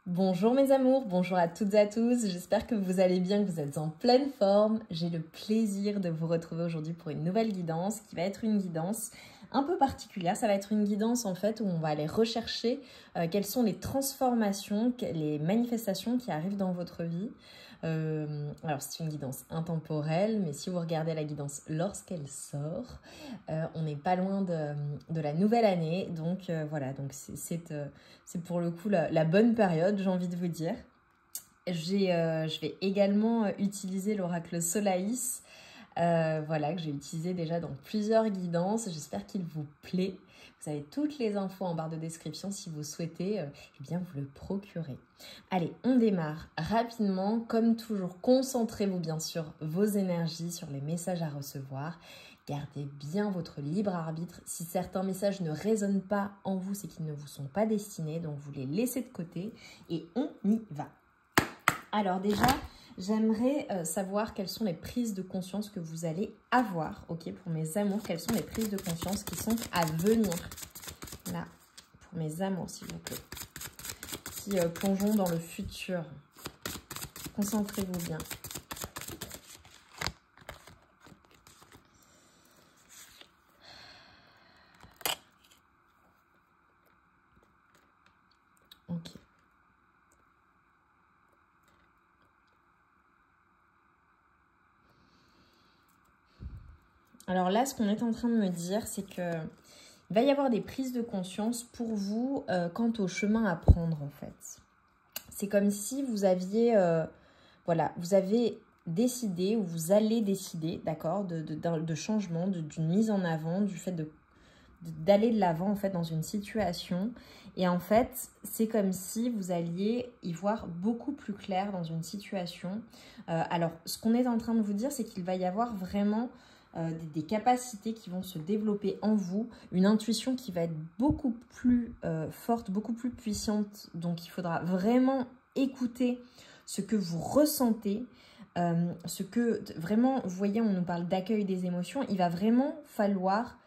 Bonjour mes amours, bonjour à toutes et à tous, j'espère que vous allez bien, que vous êtes en pleine forme. J'ai le plaisir de vous retrouver aujourd'hui pour une nouvelle guidance qui va être une guidance un peu particulière. Ça va être une guidance en fait où on va aller rechercher quelles sont les transformations, les manifestations qui arrivent dans votre vie. Alors c'est une guidance intemporelle, mais si vous regardez la guidance lorsqu'elle sort, on n'est pas loin de la nouvelle année. Donc voilà, donc c'est pour le coup la bonne période, j'ai envie de vous dire. Je vais également utiliser l'oracle Solaïs, voilà, que j'ai utilisé déjà dans plusieurs guidances. J'espère qu'il vous plaît. Vous avez toutes les infos en barre de description si vous souhaitez eh bien vous le procurer. Allez, on démarre rapidement. Comme toujours, concentrez-vous bien sûr vos énergies sur les messages à recevoir. Gardez bien votre libre arbitre. Si certains messages ne résonnent pas en vous, c'est qu'ils ne vous sont pas destinés. Donc, vous les laissez de côté et on y va. Alors déjà, j'aimerais savoir quelles sont les prises de conscience que vous allez avoir, ok, pour mes amours. Quelles sont les prises de conscience qui sont à venir, là, pour mes amours, s'il vous plaît. Qui plongeons dans le futur. Concentrez-vous bien. Ok. Alors là, ce qu'on est en train de me dire, c'est que il va y avoir des prises de conscience pour vous quant au chemin à prendre, en fait. C'est comme si vous aviez, voilà, vous avez décidé ou vous allez décider, d'accord, de changement, d'une mise en avant, du fait d'aller de l'avant, en fait, dans une situation. Et en fait, c'est comme si vous alliez y voir beaucoup plus clair dans une situation. Alors, ce qu'on est en train de vous dire, c'est qu'il va y avoir vraiment des capacités qui vont se développer en vous, une intuition qui va être beaucoup plus forte, beaucoup plus puissante. Donc, il faudra vraiment écouter ce que vous ressentez, ce que vraiment, vous voyez, on nous parle d'accueil des émotions. Il va vraiment falloir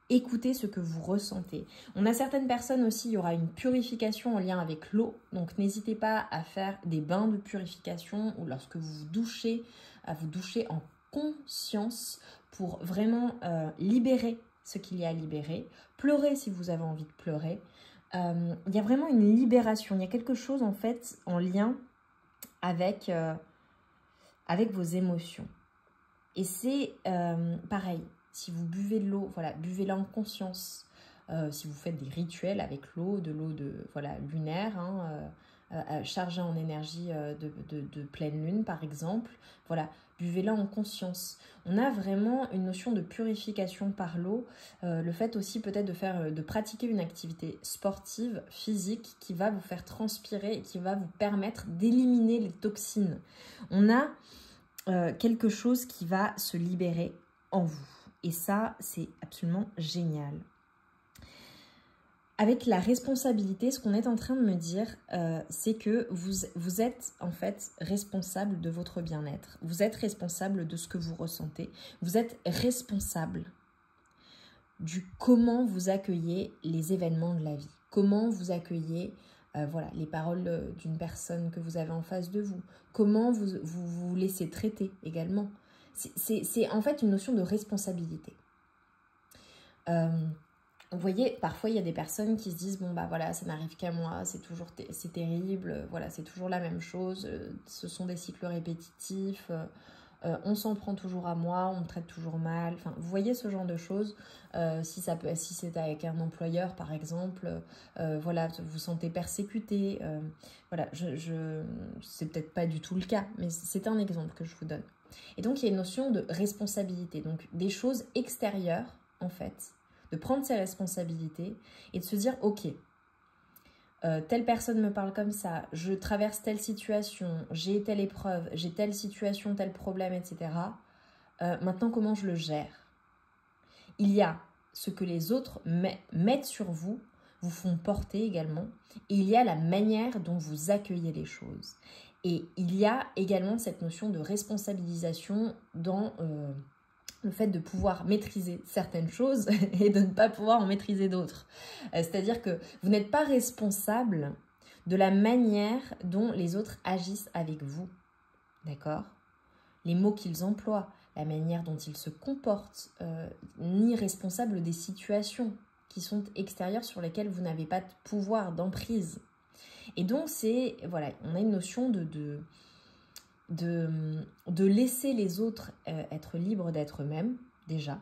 écouter ce que vous ressentez. On a certaines personnes aussi, il y aura une purification en lien avec l'eau. Donc, n'hésitez pas à faire des bains de purification ou lorsque vous vous douchez, à vous doucher en conscience pour vraiment libérer ce qu'il y a à libérer. Pleurer si vous avez envie de pleurer. Il y a vraiment une libération. Il y a quelque chose en fait en lien avec vos émotions. Et c'est pareil. Si vous buvez de l'eau, voilà, buvez-la en conscience. Si vous faites des rituels avec l'eau, de voilà, lunaire, chargée en énergie de pleine lune, par exemple, voilà, buvez-la en conscience. On a vraiment une notion de purification par l'eau. Le fait aussi peut-être de pratiquer une activité sportive, physique, qui va vous faire transpirer et qui va vous permettre d'éliminer les toxines. On a quelque chose qui va se libérer en vous. Et ça, c'est absolument génial. Avec la responsabilité, ce qu'on est en train de me dire, c'est que vous êtes en fait responsable de votre bien-être. Vous êtes responsable de ce que vous ressentez. Vous êtes responsable du comment vous accueillez les événements de la vie. Comment vous accueillez voilà, les paroles d'une personne que vous avez en face de vous. Comment vous laissez traiter également. C'est en fait une notion de responsabilité. Vous voyez, parfois il y a des personnes qui se disent bon bah voilà, ça n'arrive qu'à moi, c'est terrible, voilà, c'est toujours la même chose, ce sont des cycles répétitifs, on s'en prend toujours à moi, on me traite toujours mal. Enfin, vous voyez ce genre de choses. Si c'est avec un employeur par exemple, voilà, vous vous sentez persécuté. Voilà, c'est peut-être pas du tout le cas, mais c'est un exemple que je vous donne. Et donc il y a une notion de responsabilité, donc des choses extérieures en fait, de prendre ses responsabilités et de se dire ok. Telle personne me parle comme ça, je traverse telle situation, j'ai telle épreuve, j'ai telle situation, tel problème, etc. Maintenant, comment je le gère? Il y a ce que les autres mettent sur vous, vous font porter également, et il y a la manière dont vous accueillez les choses. Et il y a également cette notion de responsabilisation dans le fait de pouvoir maîtriser certaines choses et de ne pas pouvoir en maîtriser d'autres. C'est-à-dire que vous n'êtes pas responsable de la manière dont les autres agissent avec vous. D'accord? Les mots qu'ils emploient, la manière dont ils se comportent, ni responsable des situations qui sont extérieures sur lesquelles vous n'avez pas de pouvoir, d'emprise. Et donc, c'est, voilà, on a une notion de laisser les autres être libres d'être eux-mêmes, déjà,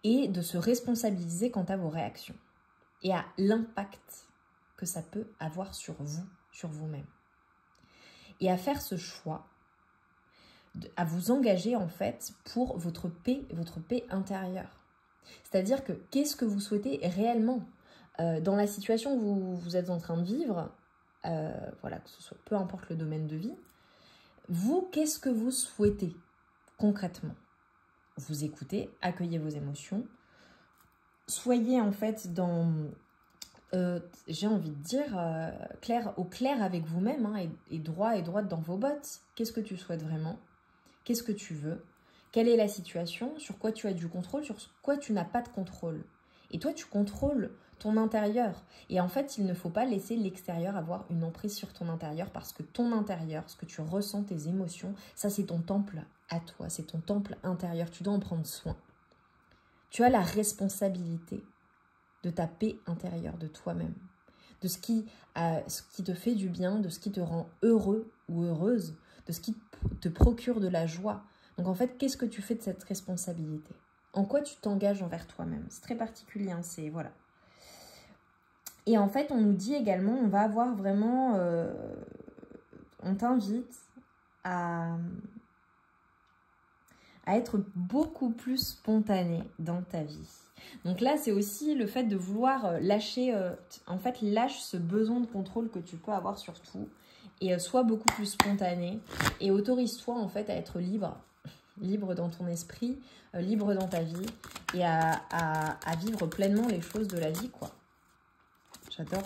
et de se responsabiliser quant à vos réactions et à l'impact que ça peut avoir sur vous, sur vous-même. Et à faire ce choix, à vous engager en fait pour votre paix intérieure. C'est-à-dire que qu'est-ce que vous souhaitez réellement dans la situation que vous êtes en train de vivre, voilà, que ce soit peu importe le domaine de vie, vous, qu'est-ce que vous souhaitez concrètement? Vous écoutez, accueillez vos émotions, soyez en fait dans, j'ai envie de dire, au clair avec vous-même, hein, et droite dans vos bottes. Qu'est-ce que tu souhaites vraiment? Qu'est-ce que tu veux? Quelle est la situation? Sur quoi tu as du contrôle? Sur quoi tu n'as pas de contrôle? Et toi, tu contrôles ton intérieur. Et en fait, il ne faut pas laisser l'extérieur avoir une emprise sur ton intérieur, parce que ton intérieur, ce que tu ressens, tes émotions, ça c'est ton temple à toi, c'est ton temple intérieur. Tu dois en prendre soin. Tu as la responsabilité de ta paix intérieure, de toi-même, de ce qui te fait du bien, de ce qui te rend heureux ou heureuse, de ce qui te procure de la joie. Donc en fait, qu'est-ce que tu fais de cette responsabilité? En quoi tu t'engages envers toi-même? C'est très particulier, hein, c'est voilà. Et en fait, on nous dit également, on va avoir vraiment, on t'invite à être beaucoup plus spontané dans ta vie. Donc là, c'est aussi le fait de vouloir lâcher, en fait, lâche ce besoin de contrôle que tu peux avoir sur tout, et sois beaucoup plus spontané, et autorise-toi en fait à être libre dans ton esprit, libre dans ta vie, et à vivre pleinement les choses de la vie, quoi. J'adore.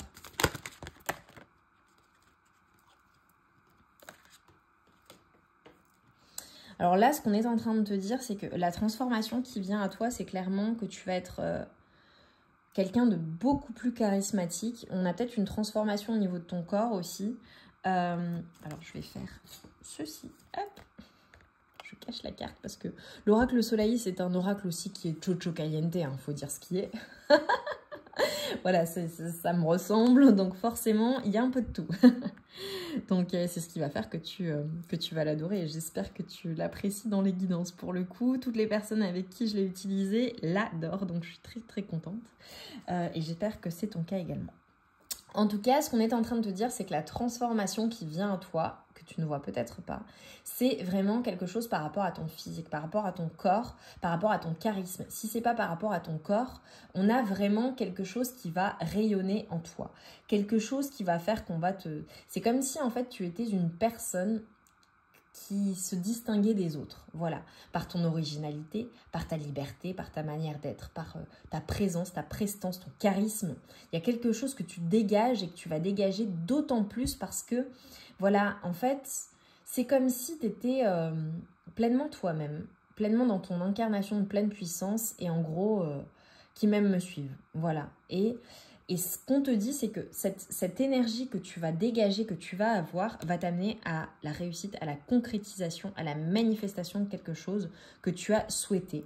Alors là, ce qu'on est en train de te dire, c'est que la transformation qui vient à toi, c'est clairement que tu vas être quelqu'un de beaucoup plus charismatique. On a peut-être une transformation au niveau de ton corps aussi. Alors, je vais faire ceci. Hop. Je cache la carte parce que l'oracle Soleil, c'est un oracle aussi qui est chocho caliente, hein, faut dire ce qui est. Voilà, ça me ressemble, donc forcément, il y a un peu de tout. Donc, c'est ce qui va faire que tu vas l'adorer, et j'espère que tu l'apprécies dans les guidances. Pour le coup, toutes les personnes avec qui je l'ai utilisé l'adorent, donc je suis très très contente. Et j'espère que c'est ton cas également. En tout cas, ce qu'on est en train de te dire, c'est que la transformation qui vient à toi, que tu ne vois peut-être pas, c'est vraiment quelque chose par rapport à ton physique, par rapport à ton corps, par rapport à ton charisme. Si c'est pas par rapport à ton corps, on a vraiment quelque chose qui va rayonner en toi. Quelque chose qui va faire qu'on va te... C'est comme si en fait tu étais une personne qui se distinguait des autres, voilà, par ton originalité, par ta liberté, par ta manière d'être, par ta présence, ta prestance, ton charisme. Il y a quelque chose que tu dégages et que tu vas dégager d'autant plus parce que, voilà, en fait, c'est comme si tu étais pleinement toi-même, pleinement dans ton incarnation de pleine puissance, et en gros, qui même me suivent, voilà. Et ce qu'on te dit, c'est que cette énergie que tu vas dégager, que tu vas avoir, va t'amener à la réussite, à la concrétisation, à la manifestation de quelque chose que tu as souhaité.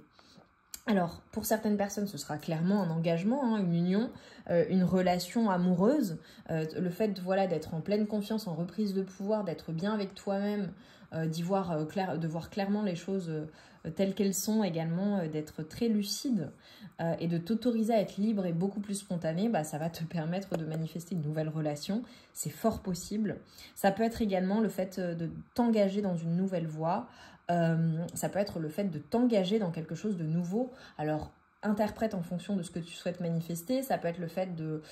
Alors, pour certaines personnes, ce sera clairement un engagement, hein, une union, une relation amoureuse, le fait voilà, d'être en pleine confiance, en reprise de pouvoir, d'être bien avec toi-même, de voir clairement les choses telles qu'elles sont également, d'être très lucide et de t'autoriser à être libre et beaucoup plus spontané, bah, ça va te permettre de manifester une nouvelle relation. C'est fort possible. Ça peut être également le fait de t'engager dans une nouvelle voie. Ça peut être le fait de t'engager dans quelque chose de nouveau. Alors, interprète en fonction de ce que tu souhaites manifester. Ça peut être le fait de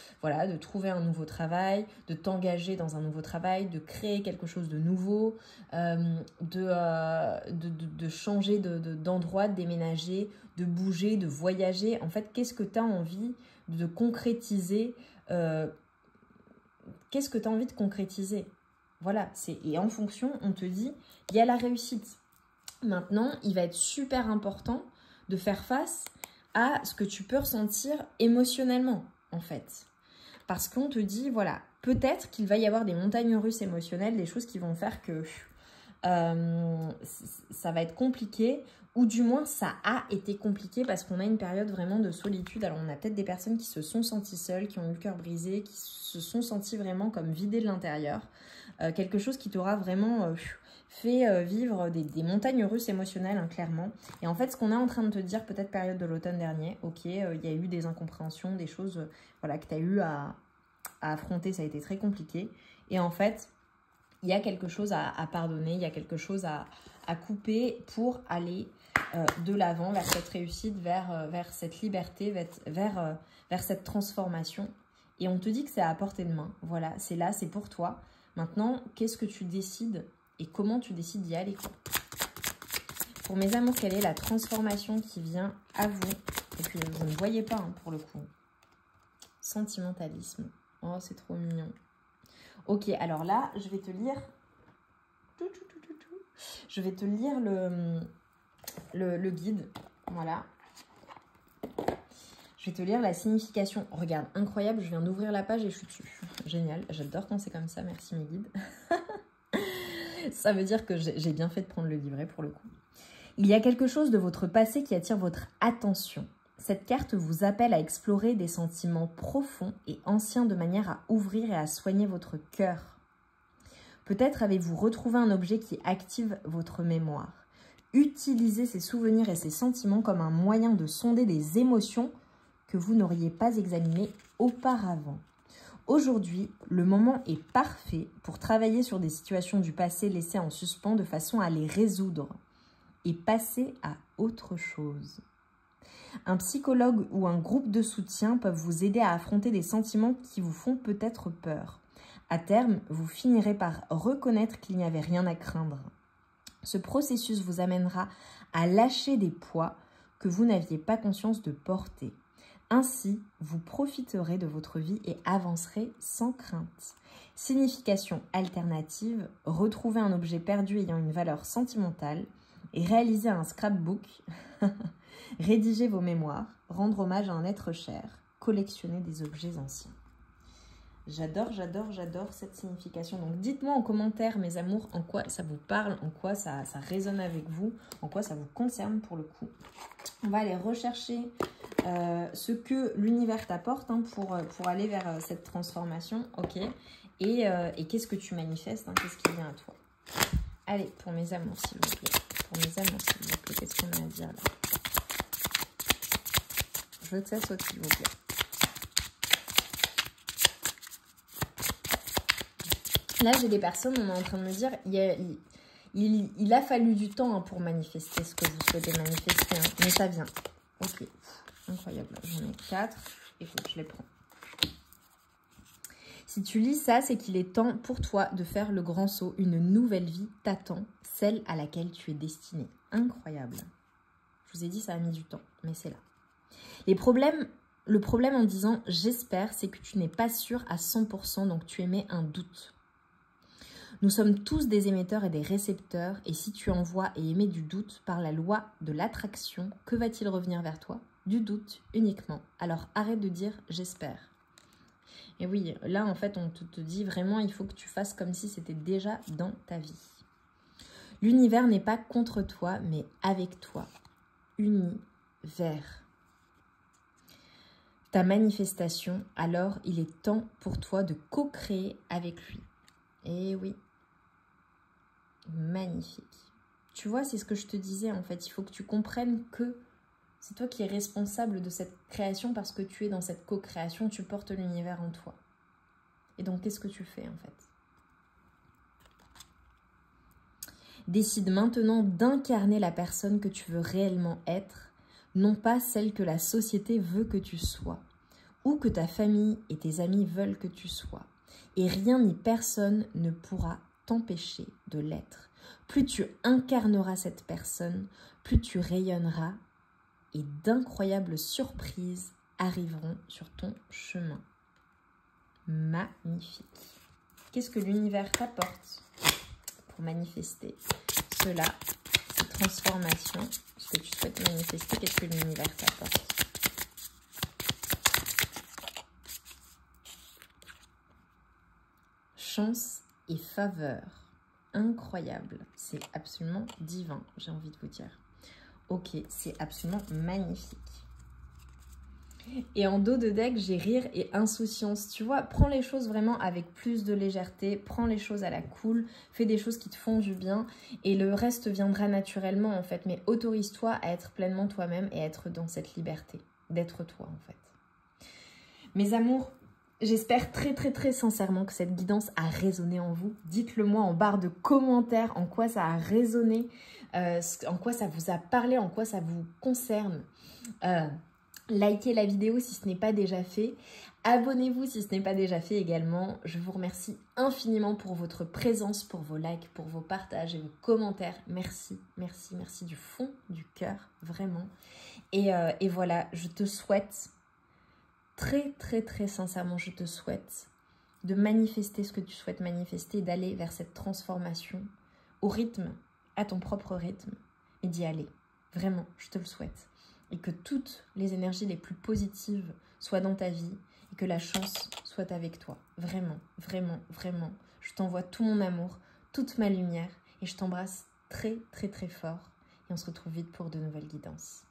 trouver un nouveau travail, de t'engager dans un nouveau travail, de créer quelque chose de nouveau, de changer d'endroit, de déménager, de bouger, de voyager. En fait, qu'est-ce que tu as envie de concrétiser? Qu'est-ce que tu as envie de concrétiser? Voilà, et en fonction, on te dit, il y a la réussite. Maintenant, il va être super important de faire face à ce que tu peux ressentir émotionnellement, en fait. parce qu'on te dit, voilà, peut-être qu'il va y avoir des montagnes russes émotionnelles, des choses qui vont faire que ça va être compliqué, ou du moins ça a été compliqué parce qu'on a une période vraiment de solitude. Alors on a peut-être des personnes qui se sont senties seules, qui ont eu le cœur brisé, qui se sont senties vraiment comme vidées de l'intérieur. Quelque chose qui t'aura vraiment fait vivre des montagnes russes émotionnelles, hein, clairement. Et en fait, ce qu'on est en train de te dire, peut-être période de l'automne dernier, ok, il y a eu des incompréhensions, des choses voilà, que tu as eu à affronter, ça a été très compliqué. Et en fait, il y a quelque chose à pardonner, il y a quelque chose à couper pour aller de l'avant vers cette réussite, vers cette liberté, vers cette transformation. Et on te dit que c'est à portée de main. Voilà, c'est là, c'est pour toi. Maintenant, qu'est-ce que tu décides et comment tu décides d'y aller, quoi. Pour mes amours, quelle est la transformation qui vient à vous et que vous ne voyez pas, hein, pour le coup. Sentimentalisme. Oh, c'est trop mignon. Ok, alors là, je vais te lire... Je vais te lire le guide. Voilà. Je vais te lire la signification. Regarde, incroyable, je viens d'ouvrir la page et je suis dessus. Génial, j'adore quand c'est comme ça. Merci mes guides. Ça veut dire que j'ai bien fait de prendre le livret pour le coup. Il y a quelque chose de votre passé qui attire votre attention. Cette carte vous appelle à explorer des sentiments profonds et anciens de manière à ouvrir et à soigner votre cœur. Peut-être avez-vous retrouvé un objet qui active votre mémoire. Utilisez ces souvenirs et ces sentiments comme un moyen de sonder des émotions que vous n'auriez pas examinées auparavant. Aujourd'hui, le moment est parfait pour travailler sur des situations du passé laissées en suspens de façon à les résoudre et passer à autre chose. Un psychologue ou un groupe de soutien peuvent vous aider à affronter des sentiments qui vous font peut-être peur. À terme, vous finirez par reconnaître qu'il n'y avait rien à craindre. Ce processus vous amènera à lâcher des poids que vous n'aviez pas conscience de porter. Ainsi, vous profiterez de votre vie et avancerez sans crainte. Signification alternative, retrouver un objet perdu ayant une valeur sentimentale et réaliser un scrapbook, rédiger vos mémoires, rendre hommage à un être cher, collectionner des objets anciens. J'adore, j'adore, j'adore cette signification. Donc dites-moi en commentaire, mes amours, en quoi ça vous parle, en quoi ça résonne avec vous, en quoi ça vous concerne pour le coup. On va aller rechercher ce que l'univers t'apporte, hein, pour aller vers cette transformation, ok. Et qu'est-ce que tu manifestes, hein, qu'est-ce qui vient à toi. Allez, pour mes amours, s'il vous plaît. Pour mes amours, s'il vous plaît, qu'est-ce qu'on a à dire là? Je veux que ça saute, s'il vous plaît. Là, j'ai des personnes, on est en train de me dire, il a fallu du temps, hein, pour manifester ce que vous souhaitez manifester, hein, mais ça vient. Ok, incroyable. J'en ai 4. Écoute, je les prends. Si tu lis ça, c'est qu'il est temps pour toi de faire le grand saut. Une nouvelle vie t'attend, celle à laquelle tu es destiné. Incroyable. Je vous ai dit, ça a mis du temps, mais c'est là. Le problème en disant « j'espère », c'est que tu n'es pas sûr à 100%, donc tu émets un doute. Nous sommes tous des émetteurs et des récepteurs, et si tu envoies et émets du doute par la loi de l'attraction, que va-t-il revenir vers toi? Du doute uniquement. Alors arrête de dire « j'espère ». Et oui, là en fait on te dit vraiment il faut que tu fasses comme si c'était déjà dans ta vie. L'univers n'est pas contre toi, mais avec toi. Univers. Ta manifestation, alors il est temps pour toi de co-créer avec lui. Et oui. Magnifique. Tu vois, c'est ce que je te disais en fait. Il faut que tu comprennes que c'est toi qui es responsable de cette création parce que tu es dans cette co-création, tu portes l'univers en toi. Et donc, qu'est-ce que tu fais en fait? Décide maintenant d'incarner la personne que tu veux réellement être, non pas celle que la société veut que tu sois, ou que ta famille et tes amis veulent que tu sois. Et rien ni personne ne pourra t'empêcher de l'être. Plus tu incarneras cette personne, plus tu rayonneras et d'incroyables surprises arriveront sur ton chemin. Magnifique. Qu'est-ce que l'univers t'apporte pour manifester cela, cette transformation, ce que tu souhaites manifester, qu'est-ce que l'univers t'apporte? chance et faveur. Incroyable, c'est absolument divin, j'ai envie de vous dire. Ok, c'est absolument magnifique. Et en dos de deck, j'ai rire et insouciance. Tu vois, prends les choses vraiment avec plus de légèreté, prends les choses à la cool, fais des choses qui te font du bien et le reste viendra naturellement en fait. Mais autorise-toi à être pleinement toi-même et à être dans cette liberté, d'être toi en fait. Mes amours, j'espère très très très sincèrement que cette guidance a résonné en vous. Dites-le moi en barre de commentaires en quoi ça a résonné, en quoi ça vous a parlé, en quoi ça vous concerne. Likez la vidéo si ce n'est pas déjà fait. Abonnez-vous si ce n'est pas déjà fait également. Je vous remercie infiniment pour votre présence, pour vos likes, pour vos partages et vos commentaires. Merci, merci, merci du fond du cœur, vraiment. Et voilà, je te souhaite, très, très, très sincèrement, je te souhaite de manifester ce que tu souhaites manifester, d'aller vers cette transformation au rythme, à ton propre rythme, et d'y aller. Vraiment, je te le souhaite. Et que toutes les énergies les plus positives soient dans ta vie et que la chance soit avec toi. Vraiment, vraiment, vraiment. Je t'envoie tout mon amour, toute ma lumière et je t'embrasse très, très, très fort. Et on se retrouve vite pour de nouvelles guidances.